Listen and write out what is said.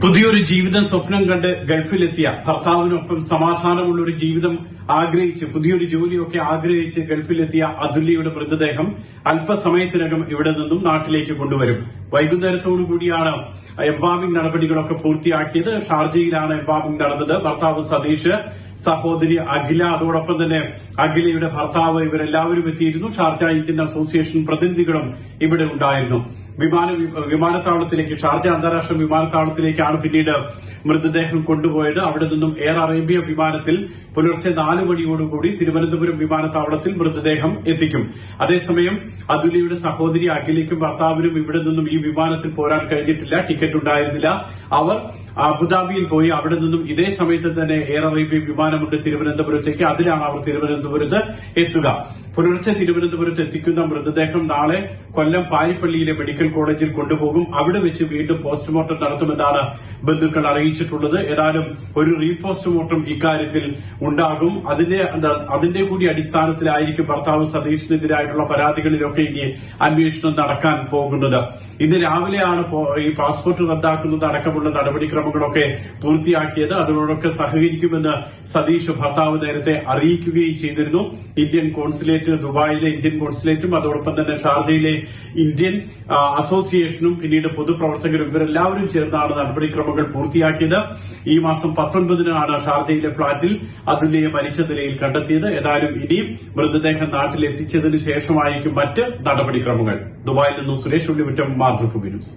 പുതിയൊരു ജീവിതം സ്വപ്നം കണ്ട് ഗൾഫിലെത്തിയ ഭർത്താവിനൊപ്പം സമാധാനമുള്ള ഒരു ജീവിതം ആഗ്രഹിച്ച് പുതിയൊരു ജോലിയൊക്കെ ആഗ്രഹിച്ച് ഗൾഫിലെത്തിയ അതുല്യയുടെ മൃതദേഹം അല്പസമയത്തിനകം ഇവിടെ നിന്നും നാട്ടിലേക്ക് കൊണ്ടുവരും. വൈകുന്നേരത്തോടുകൂടിയാണ് എംബാമിംഗ് നടപടികളൊക്കെ പൂർത്തിയാക്കിയത്. ഷാർജയിലാണ് എംബാമിംഗ് നടന്നത്. ഭർത്താവ് സതീഷ്, സഹോദരി അഖില, അതോടൊപ്പം തന്നെ അഖിലയുടെ ഭർത്താവ് ഇവരെല്ലാവരും എത്തിയിരുന്നു. ഷാർജ ഇന്ത്യൻ അസോസിയേഷൻ പ്രതിനിധികളും ഇവിടെ ഉണ്ടായിരുന്നു. വിമാനത്താവളത്തിലേക്ക്, ഷാർജ അന്താരാഷ്ട്ര വിമാനത്താവളത്തിലേക്കാണ് പിന്നീട് മൃതദേഹം കൊണ്ടുപോയത്. അവിടെ നിന്നും എയർ അറേബ്യ വിമാനത്തിൽ പുലർച്ചെ 4 മണിയോടുകൂടി തിരുവനന്തപുരം വിമാനത്താവളത്തിൽ മൃതദേഹം എത്തിക്കും. അതേസമയം അതുല്യയുടെ സഹോദരി അഖിലയ്ക്കും ഭർത്താവിനും ഇവിടെ നിന്നും ഈ വിമാനത്തിൽ പോരാൻ കഴിഞ്ഞിട്ടില്ല. ടിക്കറ്റ് ഉണ്ടായിരുന്നില്ല. അവർ അബുദാബിയിൽ പോയി അവിടെ നിന്നും ഇതേ സമയത്ത് തന്നെ എയർ അറേബ്യ വിമാനമുണ്ട് തിരുവനന്തപുരത്തേക്ക്. അതിലാണ് അവർ തിരുവനന്തപുരത്ത് എത്തുക. പുലർച്ചെ തിരുവനന്തപുരത്ത് എത്തിക്കുന്ന മൃതദേഹം നാളെ കൊല്ലം പാരിപ്പള്ളിയിലെ മെഡിക്കൽ കോളേജിൽ കൊണ്ടുപോകും. അവിടെ വെച്ച് വീണ്ടും പോസ്റ്റ്മോർട്ടം നടത്തുമെന്നാണ് ബന്ധുക്കൾ അറിയിച്ചിട്ടുള്ളത്. ഏതായാലും ഒരു റീപോസ്റ്റ്മോർട്ടം ഇക്കാര്യത്തിൽ ഉണ്ടാകും. അതിന്റെ കൂടി അടിസ്ഥാനത്തിലായിരിക്കും ഭർത്താവ് സതീഷിനെതിരായിട്ടുള്ള പരാതികളിലൊക്കെ ഇനി അന്വേഷണം നടക്കാൻ പോകുന്നത്. ഇന്ന് രാവിലെയാണ് ഈ പാസ്പോർട്ട് റദ്ദാക്കുന്നത് അടക്കമുള്ള നടപടിക്രമങ്ങളൊക്കെ പൂർത്തിയാക്കിയത്. അതിനോടൊക്കെ സഹകരിക്കുമെന്ന് സതീഷ് ഭർത്താവ് നേരത്തെ അറിയിക്കുകയും ചെയ്തിരുന്നു. ഇന്ത്യൻ കോൺസുലേറ്റ്, ദുബായിലെ ഇന്ത്യൻ കോൺസുലേറ്റും അതോടൊപ്പം തന്നെ ഷാർജയിലെ ഇന്ത്യൻ അസോസിയേഷനും പിന്നീട് പൊതുപ്രവർത്തകരും ഇവരെല്ലാവരും ചേർന്നാണ് നടപടിക്രമങ്ങൾ പൂർത്തിയാക്കിയത്. ഈ മാസം 19-നാണ് ഷാർജയിലെ ഫ്ളാറ്റിൽ അതുല്യയെ മരിച്ച നിലയിൽ കണ്ടെത്തിയത്. ഏതായാലും ഇനിയും മൃതദേഹം നാട്ടിൽ എത്തിച്ചതിന് ശേഷമായിരിക്കും മറ്റ് നടപടിക്രമങ്ങൾ. ദുബായിൽ നിന്നും സുരേഷ് ഉള്ളിമുറ്റം, മാതൃഭൂമി ന്യൂസ്.